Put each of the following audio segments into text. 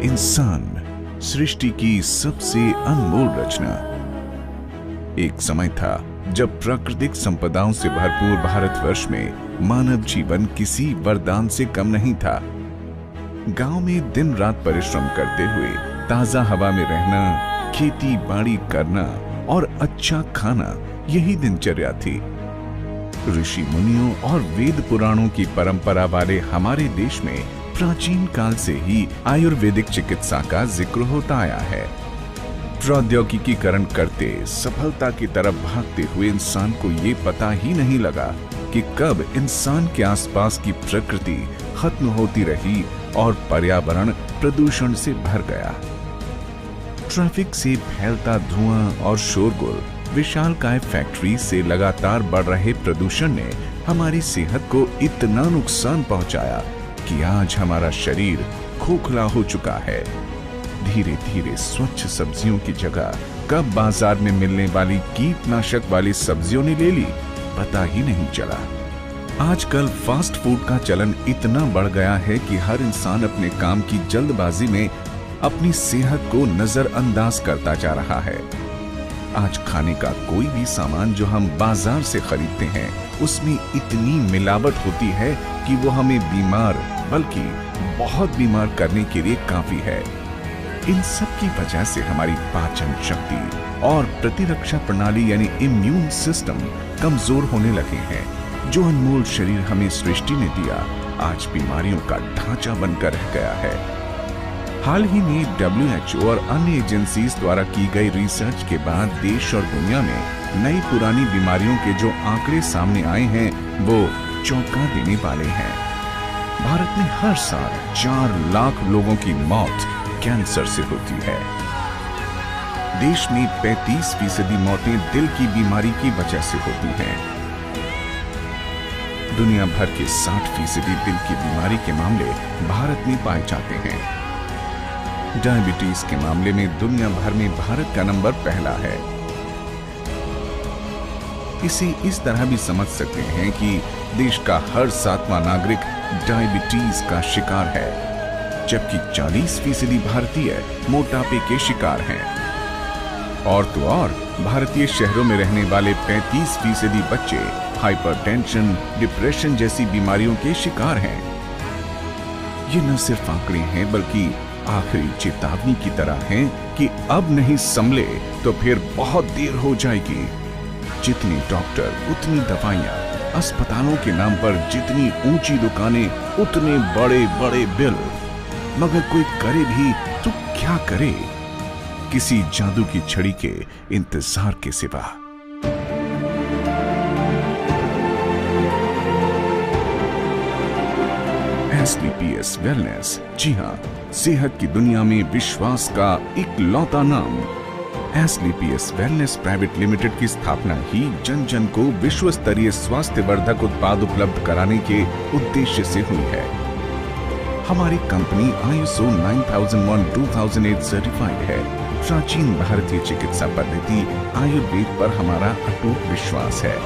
इंसान सृष्टि की सबसे अनमोल रचना। एक समय था जब प्राकृतिक संपदाओं से भरपूर भारतवर्ष में मानव जीवन किसी वरदान से कम नहीं था। गांव में दिन रात परिश्रम करते हुए ताजा हवा में रहना, खेती बाड़ी करना और अच्छा खाना, यही दिनचर्या थी। ऋषि मुनियों और वेद पुराणों की परंपरा वाले हमारे देश में प्राचीन काल से ही आयुर्वेदिक चिकित्सा का जिक्र होता आया है। प्रौद्योगिकीकरण करते सफलता की तरफ भागते हुए इंसान को ये पता ही नहीं लगा कि कब इंसान के आसपास की प्रकृति खत्म होती रही और पर्यावरण प्रदूषण से भर गया। ट्रैफिक से फैलता धुआं और शोरगुल, विशालकाय फैक्ट्री से लगातार बढ़ रहे प्रदूषण ने हमारी सेहत को इतना नुकसान पहुंचाया कि आज हमारा शरीर खोखला हो चुका है। धीरे धीरे स्वच्छ सब्जियों की जगह कब बाजार में मिलने वाली कीटनाशक वाली सब्जियों ने ले ली, पता ही नहीं चला। आजकल फास्ट फूड का चलन इतना बढ़ गया है कि हर इंसान अपने काम की जल्दबाजी में अपनी सेहत को नजरअंदाज करता जा रहा है। आज खाने का कोई भी सामान जो हम बाजार से खरीदते हैं, उसमें इतनी मिलावट होती है कि वो हमें बीमार, बल्कि बहुत बीमार करने के लिए काफी है। इन सब की वजह से हमारी पाचन शक्ति और प्रतिरक्षा प्रणाली यानी इम्यून सिस्टम कमजोर होने लगे हैं। जो अनमोल शरीर हमें सृष्टि ने दिया, आज बीमारियों का ढांचा बनकर रह गया है। हाल ही में WHO और अन्य एजेंसीज द्वारा की गई रिसर्च के बाद देश और दुनिया में नई पुरानी बीमारियों के जो आंकड़े सामने आए हैं, वो चौंका देने वाले हैं। भारत में हर साल 4 लाख लोगों की मौत कैंसर से होती है। देश में 35% मौतें दिल की बीमारी की वजह से होती हैं। दुनिया भर के 60% दिल की बीमारी के मामले भारत में पाए जाते हैं। डायबिटीज के मामले में दुनिया भर में भारत का नंबर पहला है। इसे इस तरह भी समझ सकते हैं कि देश का हर 7वां नागरिक डायबिटीज का शिकार है, जबकि 40% भारतीय मोटापे के शिकार हैं। और तो और भारतीय शहरों में रहने वाले 35% बच्चे हाइपरटेंशन, डिप्रेशन जैसी बीमारियों के शिकार हैं। ये न सिर्फ आंकड़े हैं, बल्कि आखिरी चेतावनी की तरह हैं कि अब नहीं संभले तो फिर बहुत देर हो जाएगी। जितने डॉक्टर उतनी दवाइयां, अस्पतालों के नाम पर जितनी ऊंची दुकानें उतने बड़े बड़े बिल, मगर कोई करे भी तो क्या करे, किसी जादू की छड़ी के इंतजार के सिवा। एसलीपीएस वेलनेस, जी हाँ, सेहत की दुनिया में विश्वास का इकलौता नाम। एसलीपीएस वेलनेस प्राइवेट लिमिटेड की स्थापना ही जन जन को विश्व स्तरीय स्वास्थ्य वर्धक उत्पाद उपलब्ध कराने के उद्देश्य से हुई है। हमारी कंपनी ISO 9001:2008 सर्टिफाइड है। प्राचीन भारतीय चिकित्सा पद्धति आयुर्वेद पर हमारा अटूट विश्वास है।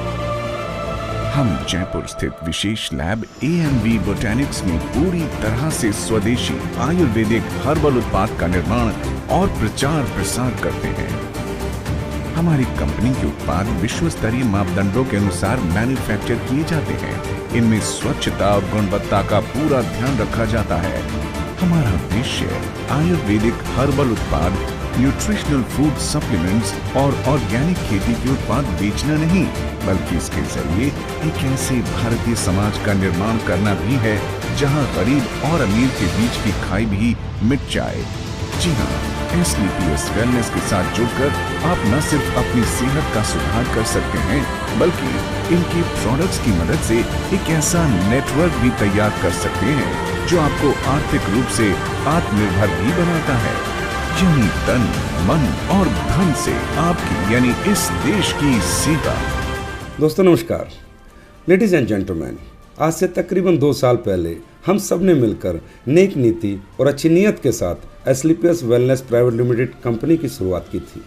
हम जयपुर स्थित विशेष लैब AMV बोटैनिक्स में पूरी तरह से स्वदेशी आयुर्वेदिक हर्बल उत्पाद का निर्माण और प्रचार प्रसार करते हैं। हमारी कंपनी के उत्पाद विश्व स्तरीय मापदंडों के अनुसार मैन्युफैक्चर किए जाते हैं। इनमें स्वच्छता और गुणवत्ता का पूरा ध्यान रखा जाता है। हमारा उद्देश्य आयुर्वेदिक हर्बल उत्पाद, न्यूट्रिशनल फूड सप्लीमेंट्स और ऑर्गेनिक खेती के उत्पाद बेचना नहीं, बल्कि इसके जरिए एक ऐसे भारतीय समाज का निर्माण करना भी है जहां गरीब और अमीर के बीच की खाई भी मिट जाए। जी हाँ, एसलीपीएस वेलनेस के साथ जुड़कर आप न सिर्फ अपनी सेहत का सुधार कर सकते हैं, बल्कि इनके प्रोडक्ट्स की मदद से एक ऐसा नेटवर्क भी तैयार कर सकते हैं जो आपको आर्थिक रूप से आत्मनिर्भर भी बनाता है। यानी तन, मन और धन से आपकी यानी इस देश की सेवा। दोस्तों नमस्कार। लेडीज एंड जेंटलमैन, आज से तकरीबन 2 साल पहले हम सब ने मिलकर नेक नीति और अच्छी नीयत के साथ एसलीपीएस वेलनेस प्राइवेट लिमिटेड कंपनी की शुरुआत की थी।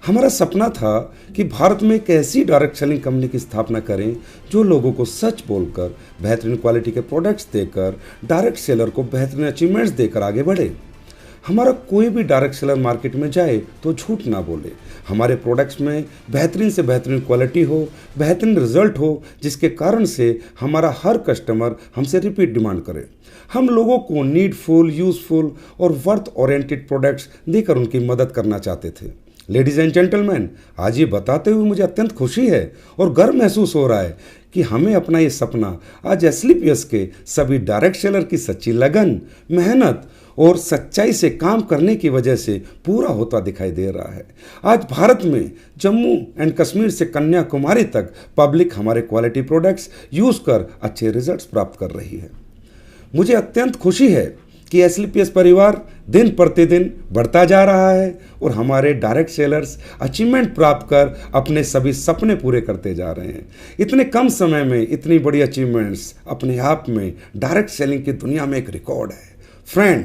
हमारा सपना था कि भारत में एक ऐसी डायरेक्ट सेलिंग कंपनी की स्थापना करें जो लोगों को सच बोलकर, बेहतरीन क्वालिटी के प्रोडक्ट्स देकर, डायरेक्ट सेलर को बेहतरीन अचीवमेंट्स देकर आगे बढ़े। हमारा कोई भी डायरेक्ट सेलर मार्केट में जाए तो झूठ ना बोले। हमारे प्रोडक्ट्स में बेहतरीन से बेहतरीन क्वालिटी हो, बेहतरीन रिजल्ट हो, जिसके कारण से हमारा हर कस्टमर हमसे रिपीट डिमांड करे। हम लोगों को नीडफुल, यूजफुल और वर्थ ओरिएंटेड प्रोडक्ट्स देकर उनकी मदद करना चाहते थे। लेडीज एंड जेंटलमैन, आज ये बताते हुए मुझे अत्यंत खुशी है और गर्व महसूस हो रहा है कि हमें अपना ये सपना आज एसलीपीएस के सभी डायरेक्ट सेलर की सच्ची लगन, मेहनत और सच्चाई से काम करने की वजह से पूरा होता दिखाई दे रहा है। आज भारत में जम्मू एंड कश्मीर से कन्याकुमारी तक पब्लिक हमारे क्वालिटी प्रोडक्ट्स यूज़ कर अच्छे रिजल्ट्स प्राप्त कर रही है। मुझे अत्यंत खुशी है कि एसलीपीएस परिवार दिन प्रतिदिन बढ़ता जा रहा है और हमारे डायरेक्ट सेलर्स अचीवमेंट प्राप्त कर अपने सभी सपने पूरे करते जा रहे हैं। इतने कम समय में इतनी बड़ी अचीवमेंट्स अपने आप में डायरेक्ट सेलिंग की दुनिया में एक रिकॉर्ड है। फ्रेंड,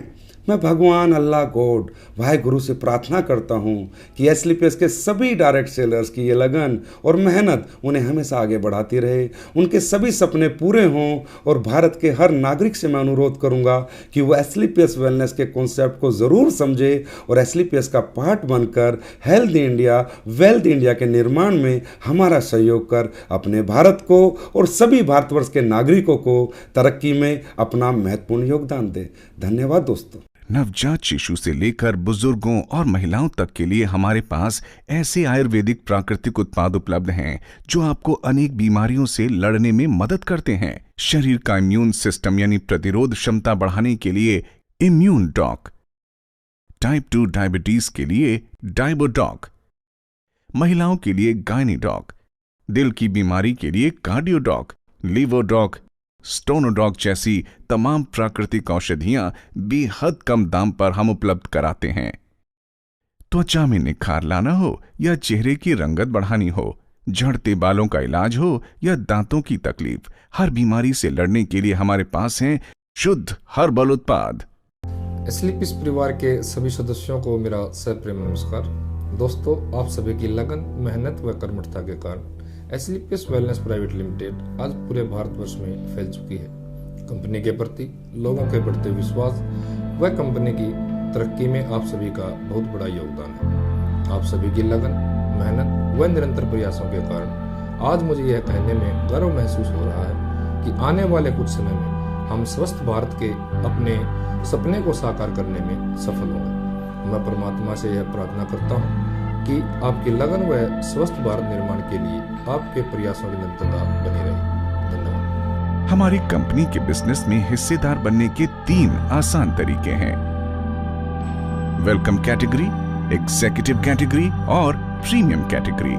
मैं भगवान अल्लाह गॉड वाहेगुरु से प्रार्थना करता हूँ कि एसलीपीएस के सभी डायरेक्ट सेलर्स की ये लगन और मेहनत उन्हें हमेशा आगे बढ़ाती रहे, उनके सभी सपने पूरे हों। और भारत के हर नागरिक से मैं अनुरोध करूँगा कि वो एसलीपीएस वेलनेस के कॉन्सेप्ट को ज़रूर समझे और एसलीपीएस का पार्ट बनकर हेल्थ इंडिया, वेल्थ इंडिया के निर्माण में हमारा सहयोग कर अपने भारत को और सभी भारतवर्ष के नागरिकों को तरक्की में अपना महत्वपूर्ण योगदान दे। धन्यवाद दोस्तों। नवजात शिशु से लेकर बुजुर्गों और महिलाओं तक के लिए हमारे पास ऐसे आयुर्वेदिक प्राकृतिक उत्पाद उपलब्ध हैं जो आपको अनेक बीमारियों से लड़ने में मदद करते हैं। शरीर का इम्यून सिस्टम यानी प्रतिरोध क्षमता बढ़ाने के लिए इम्यून डॉक, टाइप 2 डायबिटीज के लिए डायबोडॉक, महिलाओं के लिए गायनीडॉक, दिल की बीमारी के लिए कार्डियोडॉक, लिवोडॉक, स्टोनोडॉक जैसी तमाम प्राकृतिक औषधियां बेहद कम दाम पर हम उपलब्ध कराते हैं। त्वचा में निखार लाना हो या चेहरे की रंगत बढ़ानी हो, झड़ते बालों का इलाज हो या दांतों की तकलीफ, हर बीमारी से लड़ने के लिए हमारे पास हैं शुद्ध हर्बल उत्पाद। एसलीपीएस परिवार के सभी सदस्यों को मेरा सप्रेम नमस्कार। दोस्तों, आप सभी की लगन, मेहनत व कर्मठता के कारण एसलीपीएस वेलनेस प्राइवेट लिमिटेड आज पूरे भारतवर्ष में फैल चुकी है। कंपनी के प्रति लोगों के बढ़ते विश्वास व कंपनी की तरक्की में आप सभी का बहुत बड़ा योगदान है। आप सभी की लगन, मेहनत व निरंतर प्रयासों के कारण आज मुझे यह कहने में गर्व महसूस हो रहा है कि आने वाले कुछ समय में हम स्वस्थ भारत के अपने सपने को साकार करने में सफल होंगे। मैं परमात्मा से यह प्रार्थना करता हूँ कि आपकी लगन व स्वस्थ भारत निर्माण के लिए आपके प्रयासों की निरंतरता बनी रहे। धन्यवाद। हमारी कंपनी के बिजनेस में हिस्सेदार बनने के 3 आसान तरीके हैं: वेलकम कैटेगरी, एग्जीक्यूटिव कैटेगरी और प्रीमियम कैटेगरी।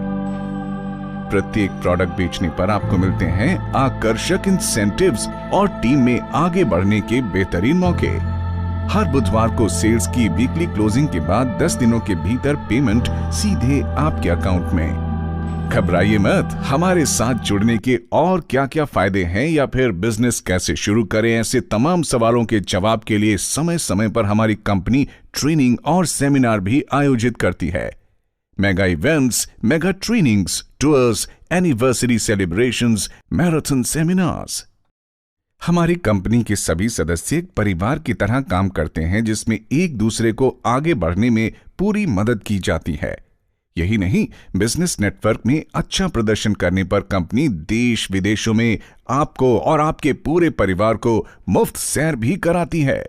प्रत्येक प्रोडक्ट बेचने पर आपको मिलते हैं आकर्षक इंसेंटिव्स और टीम में आगे बढ़ने के बेहतरीन मौके। हर बुधवार को सेल्स की वीकली क्लोजिंग के बाद 10 दिनों के भीतर पेमेंट सीधे आपके अकाउंट में। घबराइए मत, हमारे साथ जुड़ने के और क्या क्या फायदे हैं या फिर बिजनेस कैसे शुरू करें, ऐसे तमाम सवालों के जवाब के लिए समय समय पर हमारी कंपनी ट्रेनिंग और सेमिनार भी आयोजित करती है। Mega events, mega trainings, tours, anniversary celebrations, marathon seminars. हमारी कंपनी के सभी सदस्य एक परिवार की तरह काम करते हैं जिसमें एक दूसरे को आगे बढ़ने में पूरी मदद की जाती है। यही नहीं, बिजनेस नेटवर्क में अच्छा प्रदर्शन करने पर कंपनी देश विदेशों में आपको और आपके पूरे परिवार को मुफ्त सैर भी कराती है।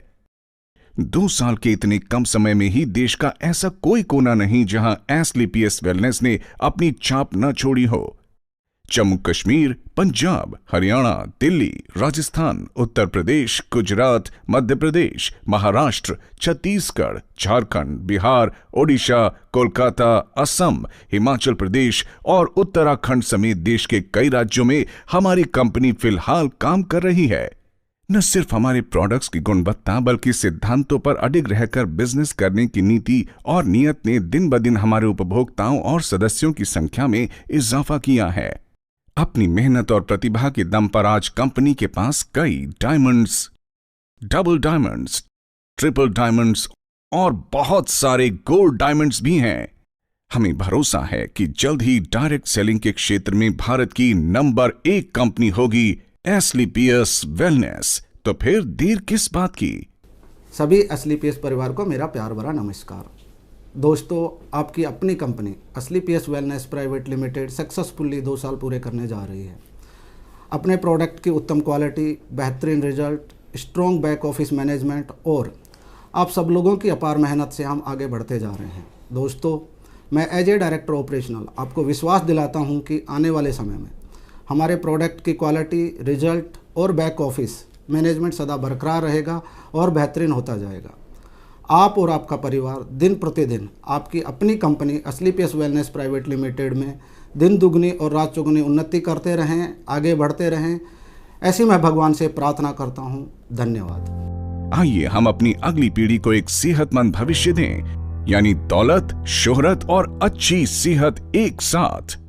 2 साल के इतने कम समय में ही देश का ऐसा कोई कोना नहीं जहां एसलीपीएस वेलनेस ने अपनी छाप न छोड़ी हो। जम्मू कश्मीर, पंजाब, हरियाणा, दिल्ली, राजस्थान, उत्तर प्रदेश, गुजरात, मध्य प्रदेश, महाराष्ट्र, छत्तीसगढ़, झारखंड, बिहार, ओडिशा, कोलकाता, असम, हिमाचल प्रदेश और उत्तराखंड समेत देश के कई राज्यों में हमारी कंपनी फिलहाल काम कर रही है। न सिर्फ हमारे प्रोडक्ट्स की गुणवत्ता बल्कि सिद्धांतों पर अडिग रहकर बिजनेस करने की नीति और नियत ने दिन ब दिन हमारे उपभोक्ताओं और सदस्यों की संख्या में इजाफा किया है। अपनी मेहनत और प्रतिभा के दम पर आज कंपनी के पास कई diamonds, double diamonds, triple diamonds और बहुत सारे गोल्ड डायमंड्स भी हैं। हमें भरोसा है कि जल्द ही डायरेक्ट सेलिंग के क्षेत्र में भारत की नंबर 1 कंपनी होगी एसलीपीएस वेलनेस। तो फिर देर किस बात की। सभी एसलीपीएस परिवार को मेरा प्यार भरा नमस्कार। दोस्तों, आपकी अपनी company SLPS wellness private limited successfully 2 साल पूरे करने जा रही है। अपने प्रोडक्ट की उत्तम क्वालिटी, बेहतरीन result, strong back office management और आप सब लोगों की अपार मेहनत से हम आगे बढ़ते जा रहे हैं। दोस्तों, मैं एज ए डायरेक्टर ऑपरेशनल आपको विश्वास दिलाता हूं कि आने वाले समय में हमारे प्रोडक्ट की क्वालिटी, रिजल्ट और बैक ऑफिस मैनेजमेंट सदा बरकरार रहेगा और बेहतरीन होता जाएगा। आप और आपका परिवार दिन प्रतिदिन आपकी अपनी company SLPS wellness private limited में दिन दुगनी और रात चौगुनी उन्नति करते रहें, आगे बढ़ते रहें, ऐसी मैं भगवान से प्रार्थना करता हूँ। धन्यवाद। आइए हम अपनी अगली पीढ़ी को एक सेहतमंद भविष्य दें, यानी दौलत, शोहरत और अच्छी सेहत एक साथ।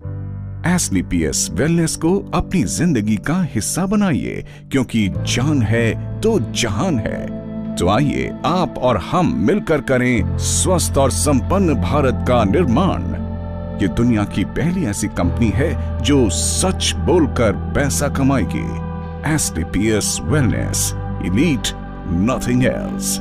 एसलीपीएस वेलनेस को अपनी जिंदगी का हिस्सा बनाइए, क्योंकि जान है तो जहान है। तो आइए आप और हम मिलकर करें स्वस्थ और संपन्न भारत का निर्माण। ये दुनिया की पहली ऐसी कंपनी है जो सच बोलकर पैसा कमाएगी। एसलीपीएस वेलनेस, एलीट, नथिंग एल्स।